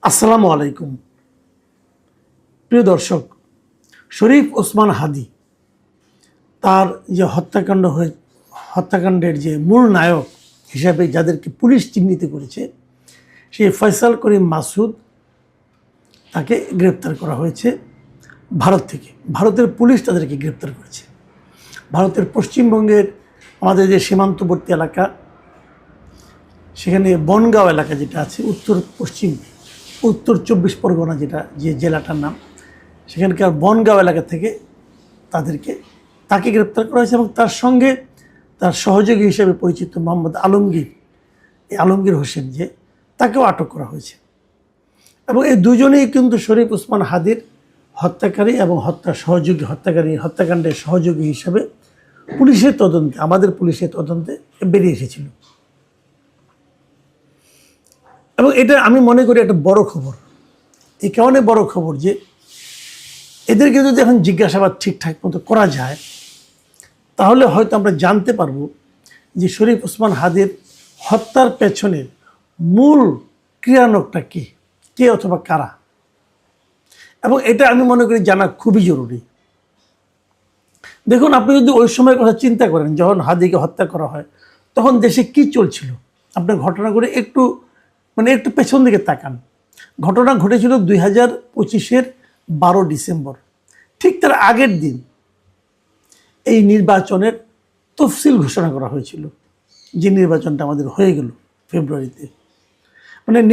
আসসালামু আলাইকুম প্রিয় দর্শক। শরীফ ওসমান হাদী তার যে হত্যাকাণ্ডের যে মূল নায়ক হিসাবে যাদেরকে পুলিশ চিহ্নিত করেছে, সেই ফয়সাল করিম মাসুদ তাকে গ্রেপ্তার করা হয়েছে ভারত থেকে। ভারতের পুলিশ তাদেরকে গ্রেপ্তার করেছে। ভারতের পশ্চিমবঙ্গের আমাদের যে সীমান্তবর্তী এলাকা, সেখানে বনগাঁও এলাকা যেটা আছে, উত্তর 24 পরগনা যে জেলাটার নাম, সেখানকার বনগাঁও এলাকা থেকে তাকে গ্রেপ্তার করা হয়েছে এবং তার সঙ্গে তার সহযোগী হিসেবে পরিচিত মোহাম্মদ আলমগীর হোসেন, যে তাকেও আটক করা হয়েছে। এবং এই দুজনেই কিন্তু শরীফ ওসমান হাদীর হত্যাকারী এবং হত্যাকাণ্ডের সহযোগী হিসেবে আমাদের পুলিশের তদন্তে বেরিয়ে এসেছিল। এবং এটা আমি মনে করি একটা বড় খবর। এই কারণে বড় খবর যে এদেরকে যদি এখন জিজ্ঞাসাবাদ ঠিকঠাক মতো করা যায়, তাহলে হয়তো আমরা জানতে পারবো যে শরীফ ওসমান হাদীর হত্যার পেছনের মূল ক্রিয়ানকটা কে অথবা কারা। এবং এটা আমি মনে করি জানা খুবই জরুরি। দেখুন, আপনি যদি ওই সময়ের কথা চিন্তা করেন, যখন হাদীকে হত্যা করা হয়, তখন দেশে কি চলছিল, আপনার ঘটনাগুলো একটু পেছন দিকে তাকান। ঘটনা ঘটেছিল 2025-এর 12 ডিসেম্বর। ঠিক তার আগের দিন এই নির্বাচনের তফসিল ঘোষণা করা হয়েছিল, যে নির্বাচনটা আমাদের হয়ে গেল ফেব্রুয়ারিতে।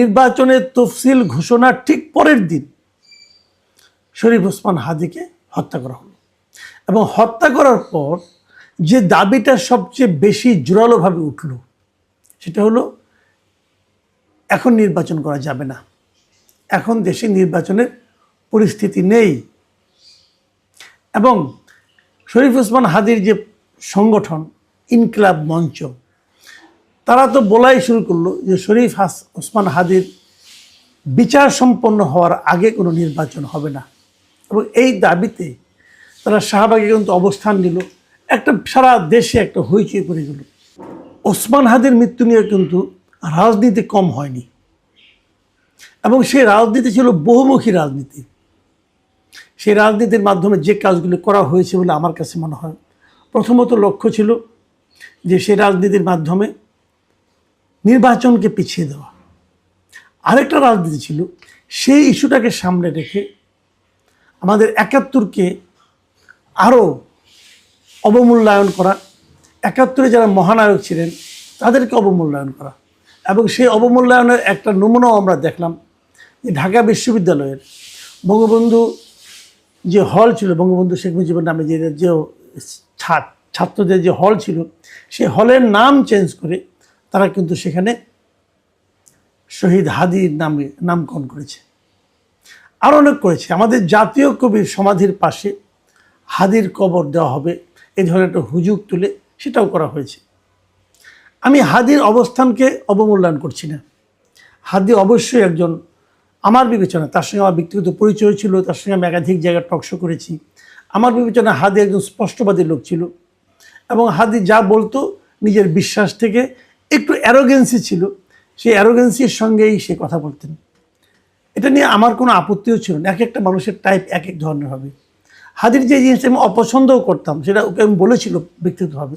নির্বাচনের তফসিল ঘোষণার ঠিক পরের দিন শরীফ ওসমান হাদীকে হত্যা করা হলো। এবং হত্যা করার পর যে দাবিটা সবচেয়ে বেশি জোরালোভাবে উঠল, সেটা হলো এখন নির্বাচন করা যাবে না, এখন দেশে নির্বাচনের পরিস্থিতি নেই। এবং শরীফ ওসমান হাদীর যে সংগঠন ইনকিলাব মঞ্চ, তারা তো বলাই শুরু করলো যে শরীফ ওসমান হাদীর বিচার সম্পন্ন হওয়ার আগে কোনো নির্বাচন হবে না। এবং এই দাবিতে তারা শাহবাগে কিন্তু অবস্থান নিল। সারা দেশে একটা হইচই পড়ে গেল। ওসমান হাদীর মৃত্যু নিয়ে কিন্তু রাজনীতি কম হয়নি, এবং সেই রাজনীতি ছিল বহুমুখী রাজনীতি। সেই রাজনীতির মাধ্যমে যে কাজগুলি করা হয়েছে বলে আমার কাছে মনে হয়, প্রথমত লক্ষ্য ছিল যে সেই রাজনীতির মাধ্যমে নির্বাচনকে পিছিয়ে দেওয়া। আরেকটা রাজনীতি ছিল সেই ইস্যুটাকে সামনে রেখে আমাদের 71-কে আরও অবমূল্যায়ন করা, 71-এ যারা মহানায়ক ছিলেন তাদেরকে অবমূল্যায়ন করা। এবং সেই অবমূল্যায়নের একটা নমুনাও আমরা দেখলাম যে ঢাকা বিশ্ববিদ্যালয়ের বঙ্গবন্ধু যে হল ছিল, বঙ্গবন্ধু শেখ মুজিবের নামে যে ছাত্রদের যে হল ছিল, সেই হলের নাম চেঞ্জ করে তারা কিন্তু সেখানে শহীদ হাদীর নামে নামকরণ করেছে। আর অনেক করেছে। আমাদের জাতীয় কবির সমাধির পাশে হাদীর কবর দেওয়া হবে, এই ধরনের একটা হুজুগ তুলে সেটাও করা হয়েছে। আমি হাদীর অবস্থানকে অবমূল্যায়ন করছি না। হাদী অবশ্যই একজন, আমার বিবেচনা, তার সঙ্গে আমার ব্যক্তিগত পরিচয় ছিল, তার সঙ্গে আমি একাধিক জায়গায় টকশো করেছি। আমার বিবেচনা হাদী একজন স্পষ্টবাদী লোক ছিল, এবং হাদী যা বলতো নিজের বিশ্বাস থেকে একটু অ্যারোগেন্সি ছিল, সেই অ্যারোগেন্সির সঙ্গেই সে কথা বলতেন। এটা নিয়ে আমার কোনো আপত্তিও ছিল না। এক একটা মানুষের টাইপ এক এক ধরনের হবে। হাদীর যে জিনিসটা আমি অপছন্দও করতাম, সেটা ওকে আমি বলেছিল ব্যক্তিগতভাবে,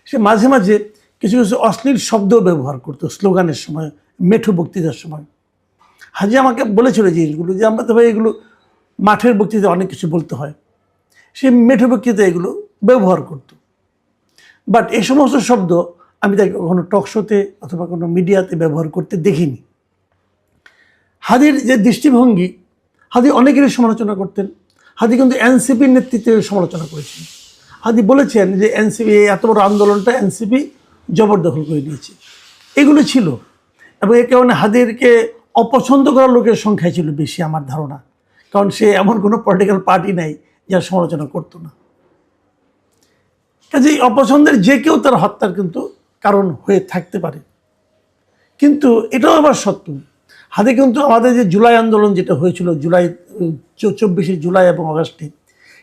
সে মাঝে মাঝে কিছু কিছু অশ্লীল শব্দ ব্যবহার করতো স্লোগানের সময়, মেঠো বক্তৃতার সময়। হাজি আমাকে বলেছিল জিনিসগুলো, যে আমরা তো ভাই এগুলো মাঠের বক্তৃতা অনেক কিছু বলতে হয়, সে মেঠো বক্তৃতা এগুলো ব্যবহার করত। বাট এই সমস্ত শব্দ আমি তাকে কখনো টকশোতে অথবা কোনো মিডিয়াতে ব্যবহার করতে দেখিনি। হাদীর যে দৃষ্টিভঙ্গি, হাদী অনেকেরই সমালোচনা করতেন। হাদী কিন্তু এনসিপির নেতৃত্বে সমালোচনা করেছেন। হাদী বলেছেন যে এনসিপি, এত বড় আন্দোলনটা এনসিপি জবরদখল করে নিয়েছে, এগুলো ছিল। এবং এই কারণে হাদীরকে অপছন্দ করার লোকের সংখ্যাই ছিল বেশি আমার ধারণা, কারণ সে এমন কোনো পলিটিক্যাল পার্টি নাই যার সমালোচনা করতো না। কাজে অপছন্দের যে কেউ তার হত্যার কিন্তু কারণ হয়ে থাকতে পারে। কিন্তু এটাও আবার সত্য, হাদী কিন্তু আমাদের যে জুলাই আন্দোলন যেটা হয়েছিল, 24 জুলাই এবং আগস্টে,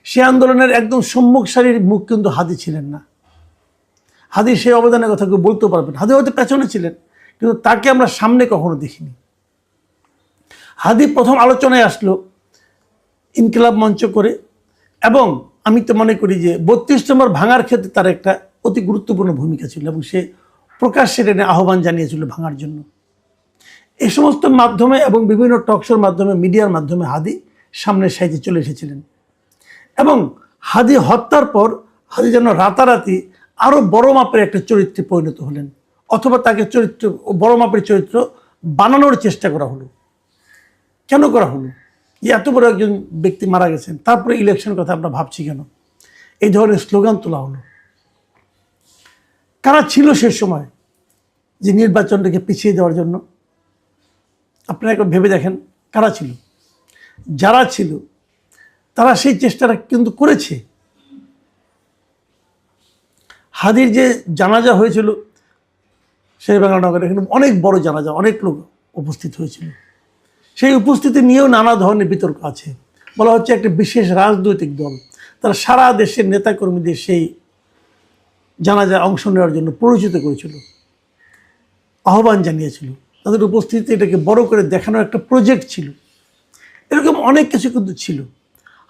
সে আন্দোলনের একদম সম্মুখ সারির মুখ কিন্তু হাদী ছিলেন না। হাদী সেই অবদানের কথা কেউ বলতেও পারবেন। হাদী হয়তো পেছনে ছিলেন, কিন্তু তাকে আমরা সামনে কখনো দেখিনি। হাদি প্রথম আলোচনায় আসলো ইনকিলাব মঞ্চ করে, এবং আমি তো মনে করি যে ৩২ নম্বর ভাঙার ক্ষেত্রে তার একটা অতি গুরুত্বপূর্ণ ভূমিকা ছিল, এবং সে প্রকাশ্যে টেনে আহ্বান জানিয়েছিল ভাঙার জন্য। এই সমস্ত মাধ্যমে এবং বিভিন্ন টকশোর মাধ্যমে, মিডিয়ার মাধ্যমে হাদি সামনের সাইজে চলে এসেছিলেন, এবং হাদি হত্যার পর হাদি যেন রাতারাতি আরও বড় মাপের একটা চরিত্রে পরিণত হলেন, অথবা তাকে চরিত্র বড় মাপের চরিত্র বানানোর চেষ্টা করা হলো। কেন করা হলো? যে এত বড় একজন ব্যক্তি মারা গেছেন, তারপরে ইলেকশনের কথা আমরা ভাবছি কেন? এই ধরনের স্লোগান তোলা হলো। কারা ছিল সে সময় যে নির্বাচনটাকে পিছিয়ে দেওয়ার জন্য? আপনারা একবার ভেবে দেখেন কারা ছিল। যারা ছিল তারা সেই চেষ্টাটা কিন্তু করেছে। হাদির যে জানাজা হয়েছিল শেরেবাংলা নগরে, এখানে অনেক বড় জানাজা, অনেক লোক উপস্থিত হয়েছিল। সেই উপস্থিতি নিয়েও নানা ধরনের বিতর্ক আছে। বলা হচ্ছে একটা বিশেষ রাজনৈতিক দল তারা সারা দেশের নেতাকর্মীদের সেই জানাজায় অংশ নেওয়ার জন্য পরিচিত করেছিল, আহ্বান জানিয়েছিল। তাদের উপস্থিতি এটাকে বড় করে দেখানোর একটা প্রজেক্ট ছিল। এরকম অনেক কিছু কিন্তু ছিল।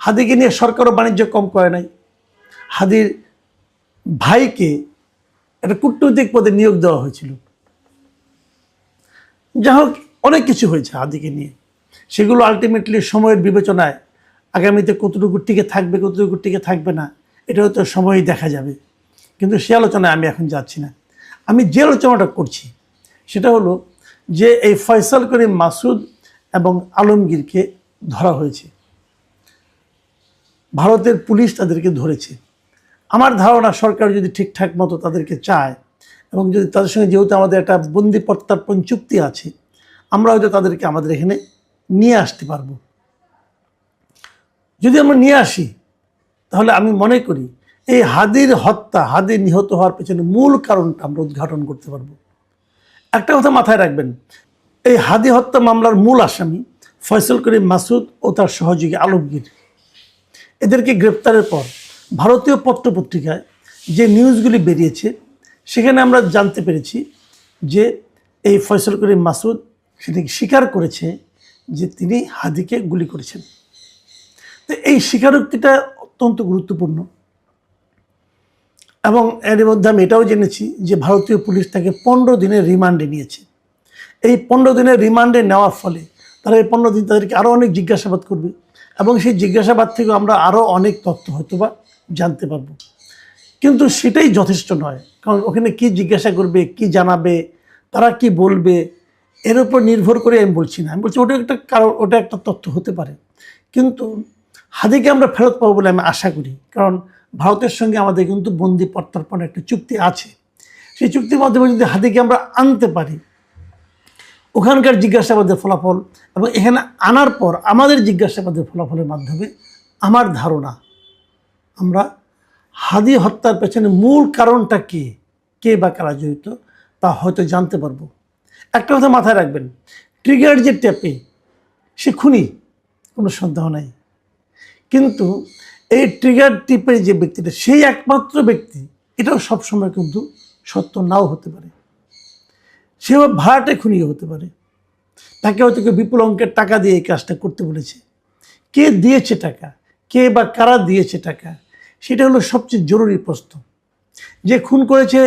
হাদিকে নিয়ে সরকারও বাণিজ্য কম করে নাই। হাদির ভাইকে একটা কূটনৈতিক পদে নিয়োগ দেওয়া হয়েছিল। যা হোক, অনেক কিছু হয়েছে হাদিকে নিয়ে। সেগুলো আলটিমেটলি সময়ের বিবেচনায় আগামীতে কতটুকু টিকে থাকবে, কতটুকু টিকে থাকবে না, এটা হয়তো সময়ই দেখা যাবে। কিন্তু সে আলোচনায় আমি এখন যাচ্ছি না। আমি যে আলোচনাটা করছি সেটা হলো যে এই ফয়সাল করিম মাসুদ এবং আলমগীরকে ধরা হয়েছে, ভারতের পুলিশ তাদেরকে ধরেছে। আমার ধারণা সরকার যদি ঠিকঠাক মতো তাদেরকে চায়, এবং যদি তাদের সঙ্গে যেহেতু আমাদের একটা বন্দি প্রত্যর্পণ চুক্তি আছে, আমরা হয়তো তাদেরকে আমাদের এখানে নিয়ে আসতে পারবো। যদি আমরা নিয়ে আসি, তাহলে আমি মনে করি এই হাদির হত্যা, হাদি নিহত হওয়ার পেছনে মূল কারণটা আমরা উদ্ঘাটন করতে পারবো। একটা কথা মাথায় রাখবেন, এই হাদি হত্যা মামলার মূল আসামি ফয়সাল করিম মাসুদ ও তার সহযোগী আলমগীর, এদেরকে গ্রেপ্তারের পর ভারতীয় পত্রপত্রিকায় যে নিউজগুলি বেরিয়েছে, সেখানে আমরা জানতে পেরেছি যে এই ফয়সাল করিম মাসুদ সেটাকে স্বীকার করেছে যে তিনি হাদিকে গুলি করেছেন। তো এই স্বীকারোক্তিটা অত্যন্ত গুরুত্বপূর্ণ। এবং এর মধ্যে আমি এটাও জেনেছি যে ভারতীয় পুলিশ তাকে 15 দিনের রিমান্ডে নিয়েছে। এই 15 দিনের রিমান্ডে নেওয়ার ফলে তারা এই 15 দিন তাদেরকে আরও অনেক জিজ্ঞাসাবাদ করবে, এবং সেই জিজ্ঞাসাবাদ থেকে আমরা আরও অনেক তথ্য হয়তো বা জানতে পারবো। কিন্তু সেটাই যথেষ্ট নয়, কারণ ওখানে কি জিজ্ঞাসা করবে, কি জানাবে, তারা কি বলবে, এর উপর নির্ভর করে আমি বলছি না। আমি বলছি ওটা একটা কারণ, ওটা একটা তথ্য হতে পারে। কিন্তু হাদিকে আমরা ফেরত পাবো বলে আমি আশা করি, কারণ ভারতের সঙ্গে আমাদের কিন্তু বন্দি প্রত্যর্পণ একটা চুক্তি আছে। সেই চুক্তির মাধ্যমে যদি হাদিকে আমরা আনতে পারি, ওখানকার জিজ্ঞাসাবাদের ফলাফল এবং এখানে আনার পর আমাদের জিজ্ঞাসাবাদের ফলাফলের মাধ্যমে আমার ধারণা আমরা হাদি হত্যার পেছনে মূল কারণটা কে বা কারা জড়িত তা হয়তো জানতে পারবো। একটা কথা মাথায় রাখবেন, ট্রিগার যে টেপে সে খুনি, কোনো সন্দেহ নাই। কিন্তু এই ট্রিগার টিপের যে ব্যক্তিটা, সেই একমাত্র ব্যক্তি, এটাও সবসময় কিন্তু সত্য নাও হতে পারে। সে ভাড়াটে খুনিও হতে পারে। তাকে হয়তো কেউ বিপুল অঙ্কের টাকা দিয়ে এই কাজটা করতে বলেছে। কে দিয়েছে টাকা, কে বা কারা দিয়েছে টাকা, সেটা হলো সবচেয়ে জরুরি প্রশ্ন। যে খুন করেছে,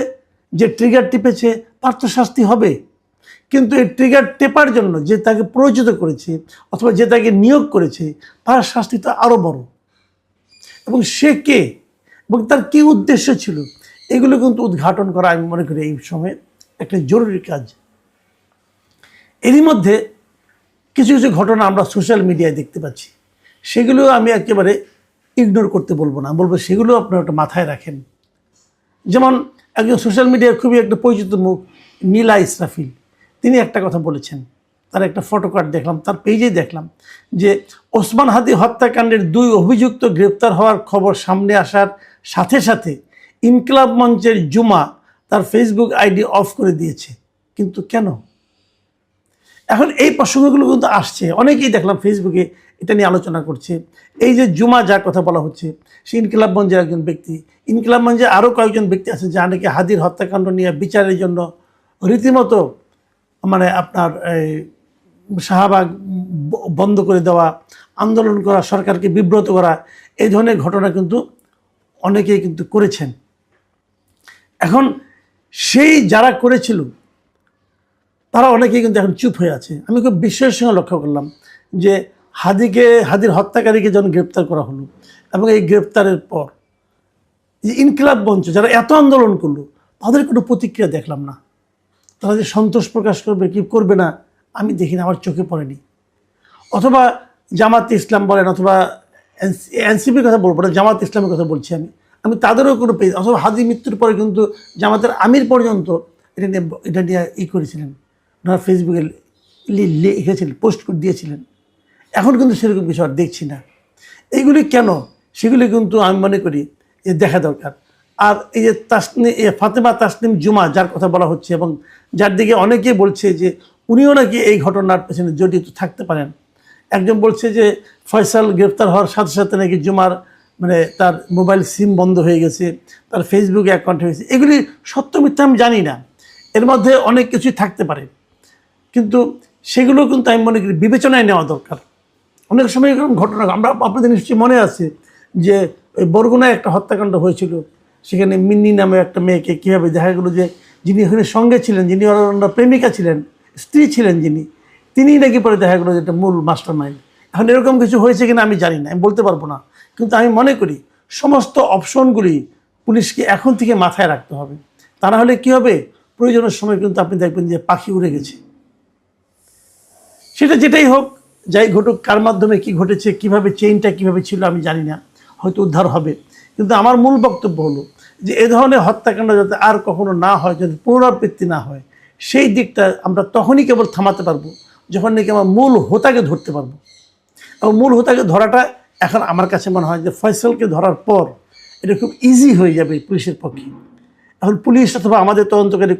যে ট্রিগার টিপেছে, তার তো শাস্তি হবে। কিন্তু এই ট্রিগার টেপার জন্য যে তাকে পরিচিত করেছে অথবা যে তাকে নিয়োগ করেছে, তার শাস্তি তো আরও বড়। এবং সে কে এবং তার কী উদ্দেশ্য ছিল, এগুলো কিন্তু উদ্ঘাটন করা আমি মনে করি এই সময়ে একটা জরুরি কাজ। এরই মধ্যে কিছু কিছু ঘটনা আমরা সোশ্যাল মিডিয়ায় দেখতে পাচ্ছি, সেগুলো আমি একেবারে ইগনোর করতে বলবো না, বলবো সেগুলো আপনারা একটা মাথায় রাখেন। যেমন একজন সোশ্যাল মিডিয়ার খুবই একটা পরিচিত মুখ, নীলা ইসরাফিল, তিনি একটা কথা বলেছেন। তার একটা ফটোকার্ড দেখলাম, তার পেজেই দেখলাম যে ওসমান হাদি হত্যাকাণ্ডের 2 অভিযুক্ত গ্রেপ্তার হওয়ার খবর সামনে আসার সাথে সাথে ইনকিলাব মঞ্চের জুমা তার ফেসবুক আইডি অফ করে দিয়েছে। কিন্তু কেন? এখন এই প্রসঙ্গগুলো কিন্তু আসছে, অনেকেই দেখলাম ফেসবুকে এটা নিয়ে আলোচনা করছে। এই যে জুমা, যার কথা বলা হচ্ছে, সে ইনকিলাব মঞ্চের একজন ব্যক্তি। ইনকিলাব মঞ্চে আরও কয়েকজন ব্যক্তি আছে যা নাকি হাদির হত্যাকাণ্ড নিয়ে বিচারের জন্য রীতিমতো আপনার শাহবাগ বন্ধ করে দেওয়া, আন্দোলন করা, সরকারকে বিব্রত করা, এই ধরনের ঘটনা কিন্তু অনেকেই কিন্তু করেছেন। এখন সেই যারা করেছিল তারা অনেকেই কিন্তু এখন চুপ হয়ে আছে। আমি খুব বিস্ময়ের সঙ্গে লক্ষ্য করলাম যে হাদির হত্যাকারীকে যখন গ্রেপ্তার করা হলো এবং এই গ্রেপ্তারের পর যে ইনকিলাব মঞ্চ যারা এত আন্দোলন করলো তাদের কোনো প্রতিক্রিয়া দেখলাম না। তারা যে সন্তোষ প্রকাশ করবে কি করবে না আমি দেখি না, আমার চোখে পড়েনি। অথবা জামাতে ইসলাম বলেন, অথবা এনসিপির কথা বলবো না, জামাত ইসলামের কথা বলছি আমি তাদেরও কোনো পেজ, অথবা হাদি মৃত্যুর পরে কিন্তু জামাতের আমির পর্যন্ত এটা নিয়ে করেছিলেন, ওনারা ফেসবুকে লিখেছিলেন, পোস্ট করে দিয়েছিলেন। এখন কিন্তু সেরকম কিছু আর দেখছি না। এইগুলি কেন, সেগুলি কিন্তু আমি মনে করি যে দেখা দরকার। আর এই যে ফাতেমা তাসনিম জুমা যার কথা বলা হচ্ছে এবং যার দিকে অনেকেই বলছে যে উনিও নাকি এই ঘটনার পেছনে জড়িত থাকতে পারেন। একজন বলছে যে ফয়সাল গ্রেফতার হওয়ার সাথে সাথে নাকি জুমার তার মোবাইল সিম বন্ধ হয়ে গেছে, তার ফেসবুকে অ্যাকাউন্ট হয়েছে। এগুলি সত্য মিথ্যা আমি জানি না, এর মধ্যে অনেক কিছুই থাকতে পারে, কিন্তু সেগুলো কিন্তু আমি মনে করি বিবেচনায় নেওয়া দরকার। অনেক সময় এরকম ঘটনা আপনাদের নিশ্চয়ই মনে আছে যে ওই বরগুনায় একটা হত্যাকাণ্ড হয়েছিল, সেখানে মিন্নি নামে একটা মেয়েকে কীভাবে দেখা গেলো যে যিনি ওখানে সঙ্গে ছিলেন, যিনি ওনার প্রেমিকা ছিলেন, স্ত্রী ছিলেন যিনি, তিনিই নাকি পরে দেখা গেলো যে এটা মূল মাস্টার মাইন্ড। এখন এরকম কিছু হয়েছে কিনা আমি জানি না, আমি বলতে পারবো না, কিন্তু আমি মনে করি সমস্ত অপশনগুলি পুলিশকে এখন থেকে মাথায় রাখতে হবে। তা না হলে কী হবে, প্রয়োজনের সময় কিন্তু আপনি দেখবেন যে পাখি উড়ে গেছে। সেটা যেটাই হোক, যাই ঘটুক, কার মাধ্যমে কি ঘটেছে, কিভাবে চেইনটা কিভাবে ছিল আমি জানি না, হয়তো উদ্ধার হবে। কিন্তু আমার মূল বক্তব্য হলো যে এ ধরনের হত্যাকাণ্ড যাতে আর কখনো না হয়, যাতে পুনরাবৃত্তি না হয়, সেই দিকটা আমরা তখনই কেবল থামাতে পারবো যখন নাকি আমরা মূল হোতাকে ধরতে পারবো। এবং মূল হোতাকে ধরাটা এখন আমার কাছে মনে হয় যে ফয়সালকে ধরার পর এটা খুব ইজি হয়ে যাবে পুলিশের পক্ষে। এখন পুলিশ অথবা আমাদের তদন্তকারী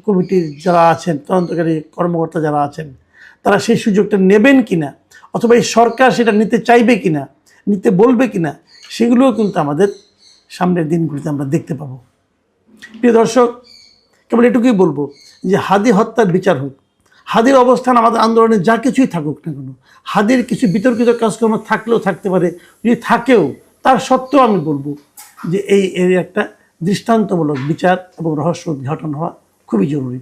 কমিটির যারা আছেন, তদন্তকারী কর্মকর্তা যারা আছেন, তারা সেই সুযোগটা নেবেন কিনা, অথবা এই সরকার সেটা নিতে চাইবে কিনা, নিতে বলবে কিনা, সেগুলোও কিন্তু আমাদের সামনের দিনগুলিতে আমরা দেখতে পাবো। প্রিয় দর্শক, কেবল এটুকুই বলবো যে হাদি হত্যার বিচার হোক। হাদির অবস্থান আমাদের আন্দোলনে যা কিছুই থাকুক না কেন, হাদির কিছু বিতর্কিত কাজকর্ম থাকলেও থাকতে পারে, যদি থাকেও তার সত্ত্বেও আমি বলবো যে এর একটা দৃষ্টান্তমূলক বিচার এবং রহস্য উদ্ঘাটন হওয়া খুবই জরুরি।